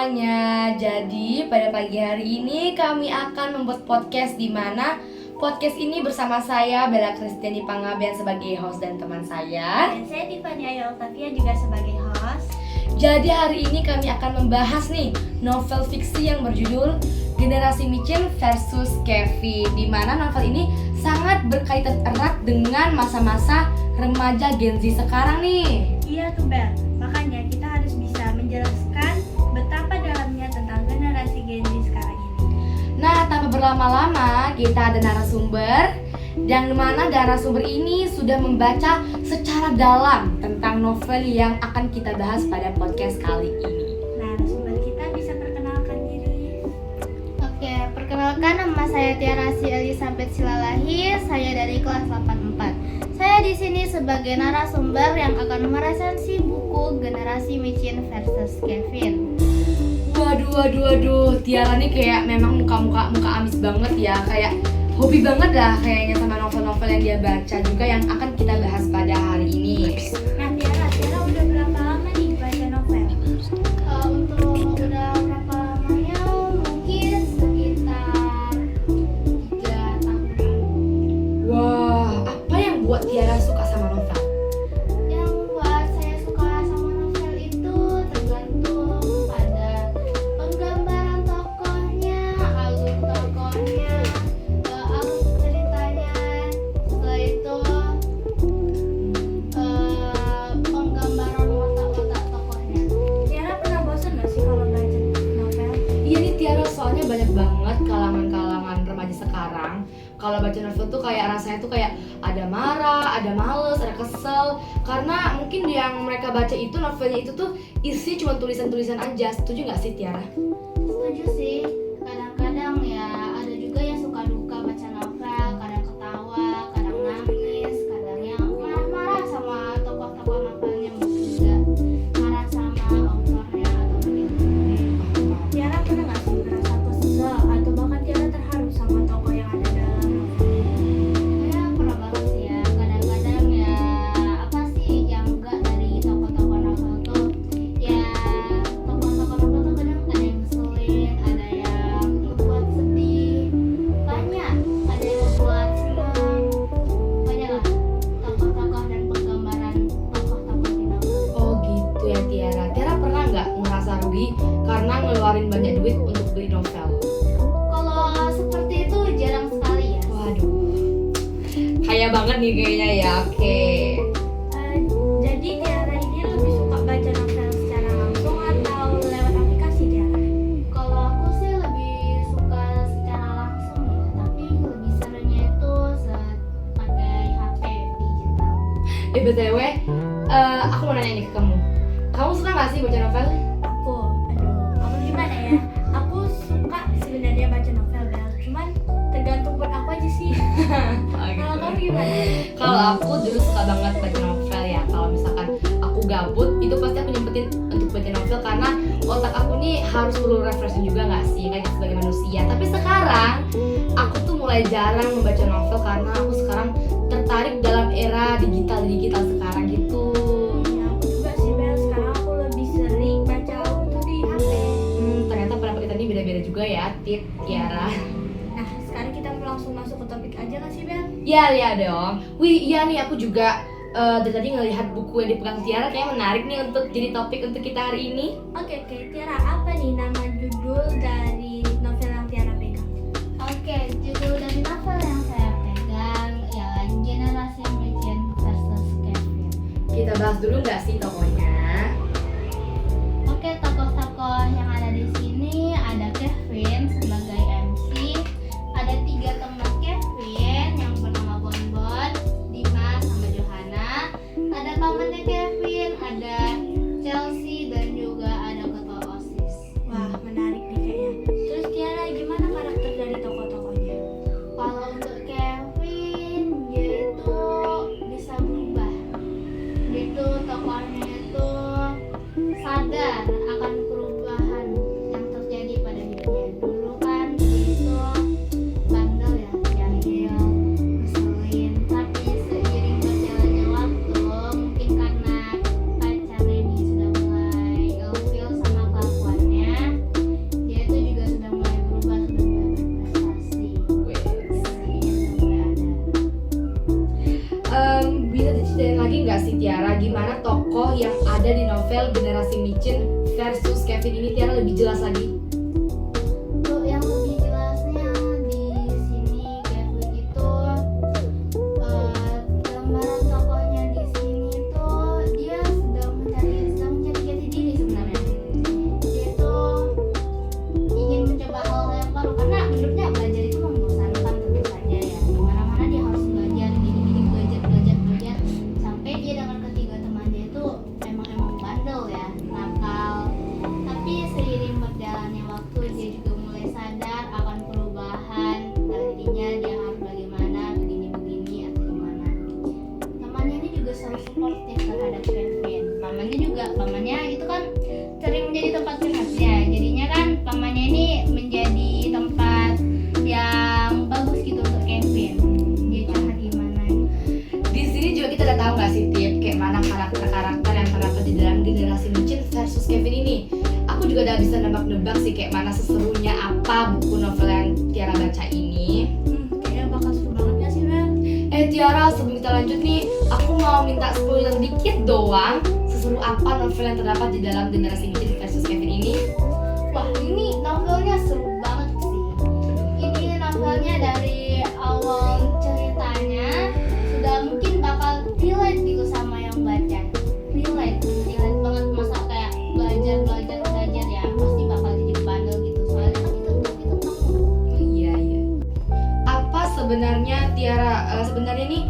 semuanya. Jadi pada pagi hari ini kami akan membuat podcast di mana podcast ini bersama saya Bella Kristiani Pangabean sebagai host dan teman saya. Dan saya Tiffany Ayu Octavia juga sebagai host. Jadi hari ini kami akan membahas nih novel fiksi yang berjudul Generasi Micin versus Kevin, di mana novel ini sangat berkaitan erat dengan masa-masa remaja Gen Z sekarang nih. Iya tuh Bel, makanya kita harus bisa menjelaskan betapa dalamnya tentang generasi Gen Z sekarang ini. Nah, tanpa berlama-lama, kita ada narasumber yang mana narasumber ini sudah membaca secara dalam tentang novel yang akan kita bahas pada podcast kali ini. Narasumber kita bisa perkenalkan diri. Oke, perkenalkan nama saya Tiara Elizabeth Silalahi, saya dari kelas 84. Saya di sini sebagai narasumber yang akan meresensi buku Generasi Micin versus Kevin. Waduh, Tiara nih kayak memang muka amis banget ya, kayak hobi banget dah kayaknya sama novel-novel yang dia baca juga yang akan kita bahas pada hari ini. Nah Tiara udah berapa lama nih baca novel? Untuk udah berapa lamanya? Mungkin sekitar 3 tahun. Wah, apa yang buat Tiara suka sama novel? Yang buat saya suka sama novel itu tergantung pada penggambaran tokohnya, alur tokohnya, alur ceritanya. Setelah itu penggambaran watak-watak tokohnya. Tiara pernah bosan gak sih kalau baca novel? Iya nih Tiara, soalnya banyak banget kalangan-kalangan remaja sekarang kalau baca novel tuh kayak rasanya tuh kayak ada marah, ada males, ada kesel. Karena mungkin yang mereka baca itu novelnya itu tuh isi cuma tulisan-tulisan aja. Setuju gak sih Tiara? Setuju sih, kadang-kadang ya ada juga yang suka duka baca novel, kadang ketawa, kadang nangis, kadang yang marah-marah sama tokoh-tokoh novelnya, mungkin juga marah sama autornya atau penulisnya. Tiara pernah gak sih merasa kesel atau bahkan Tiara terharu sama tokoh yang ada dalam novel? Ya pernah banget sih ya, kadang-kadang ya apa sih yang enggak dari tokoh-tokoh novel tuh, ya tokoh-tokoh novel tuh kadang ada yang ngeselin, ada yang membuat sedih, banyak, ada yang membuat senang, banyak lah tokoh-tokoh dan penggambaran tokoh-tokoh di novel. Oh gitu ya Tiara. Tiara pernah nggak ngerasa rugi karena ngeluarin banyak duit untuk beli novel? Kalau seperti itu jarang sekali ya. Waduh, kaya banget nih kayaknya ya. Oke. Jadi Tiara ini lebih suka baca novel secara langsung atau lewat aplikasi Tiara? Kalau aku sih lebih suka secara langsung ya, tapi lebih serunya itu pakai HP digital. BTW, aku mau nanya nih ke kamu. Kamu suka nggak sih baca novel? Aku gimana ya? Aku suka sebenarnya baca novel Bel, cuman tergantung buat aku aja sih. Kalau kamu gimana? Kalau aku dulu suka banget baca novel ya. Kalau misalkan aku gabut, itu pasti aku nyempetin untuk baca novel karena otak aku nih harus perlu refreshing juga nggak sih, kayak sebagai manusia. Tapi sekarang aku tuh mulai jarang membaca novel karena aku sekarang tertarik dalam era digital sekarang gitu. Ya aku juga sih Bel, sekarang aku lebih sering baca tuh di HP. Ternyata pendapat kita ini beda-beda juga ya, Tiara. Nah sekarang kita langsung masuk ke topik aja nggak sih Bel? Iya dong. Wih, iya nih aku juga dari tadi ngelihat buku yang dipegang Tiara kayak menarik nih untuk jadi topik untuk kita hari ini. Oke, Tiara, apa nih nama judul dari novel yang Tiara pegang? Oke, judul dari novel yang saya pegang ialah Generasi Micin versus Kevin. Kita bahas dulu nggak sih tokohnya? Oke, tokoh-tokoh yang ada di sini ada Kevin sebagai MC, ada 3 teman Kevin yang bernama Bonbon, Dimas, sama Johanna, ada pamannya Kevin, ada Chelsea, dan juga ada ketua OSIS. Wah, menarik nih kayaknya. Terus Tiara, gimana karakter dari tokoh-tokohnya? Kalau untuk Kevin, dia itu bisa berubah. Dia itu tokohnya itu lagi nggak sih Tiara, gimana tokoh yang ada di novel Generasi Micin versus Kevin ini Tiara lebih jelas lagi? Untuk yang lebih jelasnya di sini Kevin itu gambaran tokohnya di sini tuh dia sedang mencari jati diri sebenarnya. Dia tuh ingin mencoba hal yang baru karena menurutnya belajar itu membosankan tentu saja ya. Kemana-mana dia harus belajar, gini-gini belajar sampai dia dengan ketiga temannya itu emang bandel ya, nakal. Tapi seiring berjalannya waktu dia juga mulai sadar akan perubahan dirinya, dia harus bagaimana, begini atau gimana. Temannya ini juga selalu suportif terhadap Kevin. Pamannya itu kan sering menjadi tempat curhatnya. Jadinya kan pamannya ini menjadi tempat yang bagus gitu untuk Kevin. Dia curhat gimana gitu. Di sini juga kita udah tahu nggak sih Tip, kayak mana karakter yang terdapat di dalam Generasi Micin versus Kevin ini. Aku juga udah bisa nebak-nebak sih kayak mana seserunya apa buku novel yang Tiara baca ini. Kayaknya bakal seru banget gak sih Bel? Tiara, sebelum kita lanjut nih, aku mau minta spoiler dikit doang. Seseru apa novel yang terdapat di dalam Generasi Micin versus Kevin ini? Wah, ini novelnya seru banget sih. Ini novelnya dari awal ceritanya sudah mungkin bakal relate gitu sama yang baca. Relate banget, masa kayak belajar ya pasti bakal jadi bandel gitu. Soalnya kan itu kamu. Iya. Apa sebenarnya Tiara? Sebenarnya nih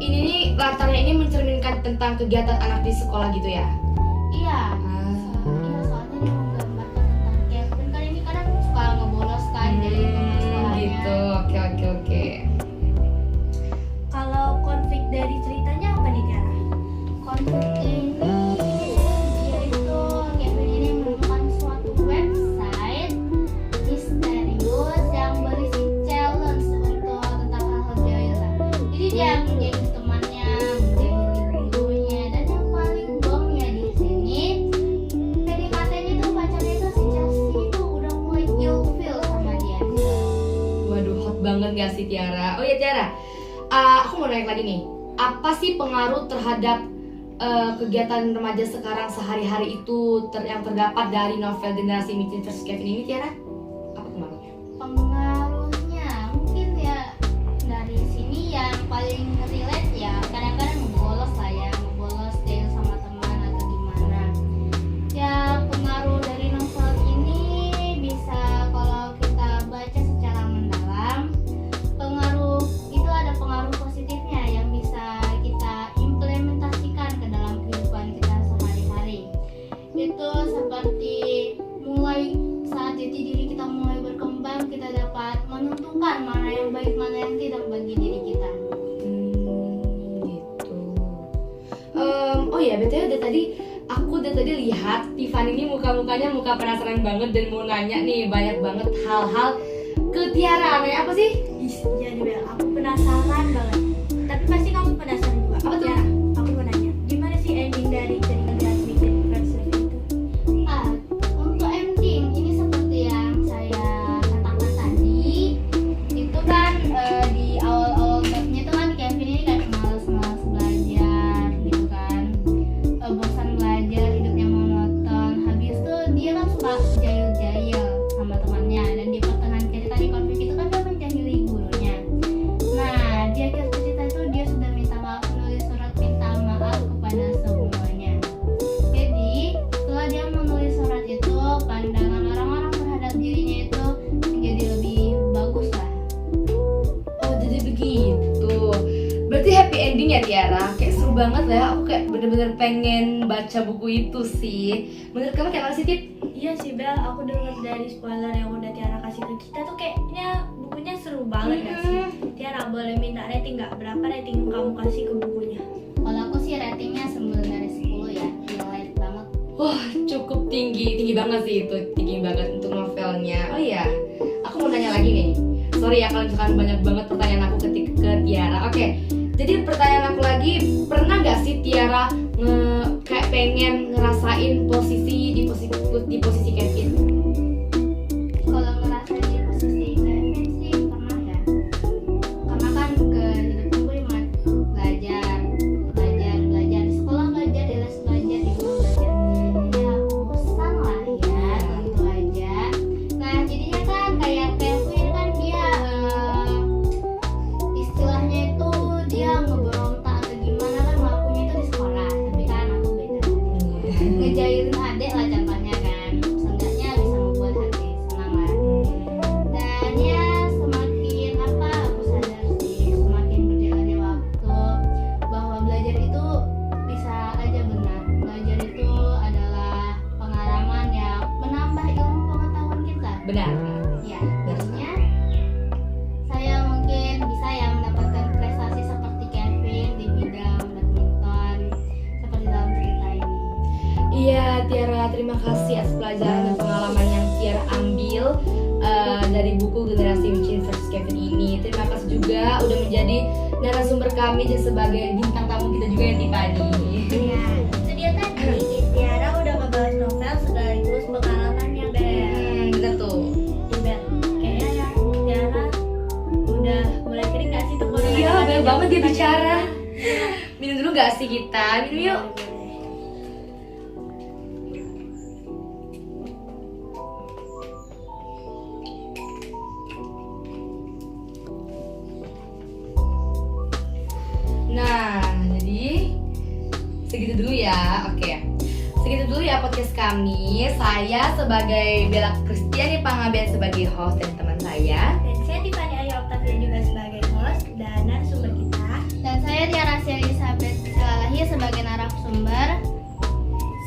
ini nih latarnya ini mencerminkan tentang kegiatan anak di sekolah gitu ya? Iya. Iya, soalnya dia menggambarkan tentang Kevin kan ini kadang suka ngebolos kan dari teman sekolahnya. Gitu. Oke. Kalau konflik dari ceritanya apa nih Tiara? Konflik ini dia itu Kevin ini menemukan suatu website misterius yang berisi challenge untuk tentang hal-hal jahil lah. Jadi dia menjadi temannya, menjadi gurunya, dan yang paling gongnya di sini PDKT-nya tuh pacarnya itu si Chelsea itu udah mulai ilfeel sama dia. Waduh, hot banget gak sih Tiara? Oh ya Tiara, aku mau nanya lagi nih. Apa sih pengaruh terhadap kegiatan remaja sekarang sehari-hari itu yang terdapat dari novel Generasi Micin versus Kevin ini Tiara? Apa pengaruhnya? Pengaruhnya mungkin ya dari sini yang paling relate ya kadang-kadang ngebolos jail sama teman atau gimana ya. Pengaruh dari novel ini bisa kalau kita baca secara mendalam, pengaruh itu ada pengaruh positifnya yang bisa kita implementasikan ke dalam kehidupan kita sehari-hari. Itu seperti mulai saat jati diri kita mulai berkembang, kita dapat menentukan mana yang baik mana yang tidak bagi diri kita. Gitu. Oh ya, BTW aku dari tadi lihat Tiffany ini muka-mukanya muka penasaran banget dan mau nanya nih banyak banget hal-hal ke Tiara. Nanya apa sih? Iya nih Bel, aku penasaran banget. Tapi pasti kamu penasaran juga. Apa tuh? Tiara, aku mau nanya, gimana sih ending dari cerita Generasi Micin versus itu? Untuk ending ini seperti yang saya katakan tadi, itu kan di awal-awal babnya itu kan Kevin ini kayak malas belajar gitu kan, bosan belajar, hidupnya monoton. Habis itu dia kan suka jahil sama temannya, dan di pertengahan cerita di konflik itu kan dia menjahili gurunya. Nah, di akhir cerita itu dia sudah minta maaf, menulis surat minta maaf kepada semuanya. Jadi setelah dia menulis surat itu, pandangan orang-orang terhadap dirinya itu menjadi lebih bagus lah. Oh jadi begitu. Berarti happy ending ya Tiara. Kayak seru banget lah ya. Aku kayak bener-bener pengen baca buku itu sih. Menurut kamu kayak mana sih Tip? Iya sih Bel, aku dengar dari spoiler yang udah Tiara kasih ke kita tuh kayaknya bukunya seru banget gak sih? Tiara boleh minta rating gak? Berapa rating kamu kasih ke bukunya? Kalau aku sih ratingnya 9 dari 10 ya, relate banget. Wah cukup tinggi banget sih itu. Tinggi banget untuk novelnya. Oh iya, aku mau nanya lagi nih. Sorry ya kalau misalkan banyak banget pertanyaan aku ke Tiara. Oke, jadi pertanyaan aku lagi, pernah gak sih Tiara kayak pengen ngerasain di posisi Kevin? Kalau ngerasa di posisi Kevin sih pernah ya, karena kan ke hidupku gue cuma belajar Tiara, terima kasih atas pelajaran dan pengalaman yang Tiara ambil dari buku Generasi Micin versus Kevin ini. Terima kasih juga udah menjadi narasumber kami dan sebagai bintang tamu kita juga yang Tiffany. Ya, itu dia tadi Tiara udah ngebahas novel sekaligus pengalaman yang Bener tuh. kayaknya yang Tiara udah mulai kering gak sih tuh kalau Iya, kata-kata banyak banget dia jawaban bicara. Tiara? Minum dulu gak sih kita? Minum yuk. Nah, jadi segitu dulu ya. Oke. Segitu dulu ya podcast kami. Saya sebagai Bella Kristiani Pangabean sebagai host dan teman saya. Dan saya Tiffany Ayu Octavia juga sebagai host dan narasumber kita. Dan saya Tiara Elizabeth Silalahi sebagai narasumber.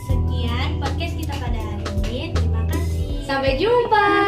Sekian podcast kita pada hari ini. Terima kasih. Sampai jumpa.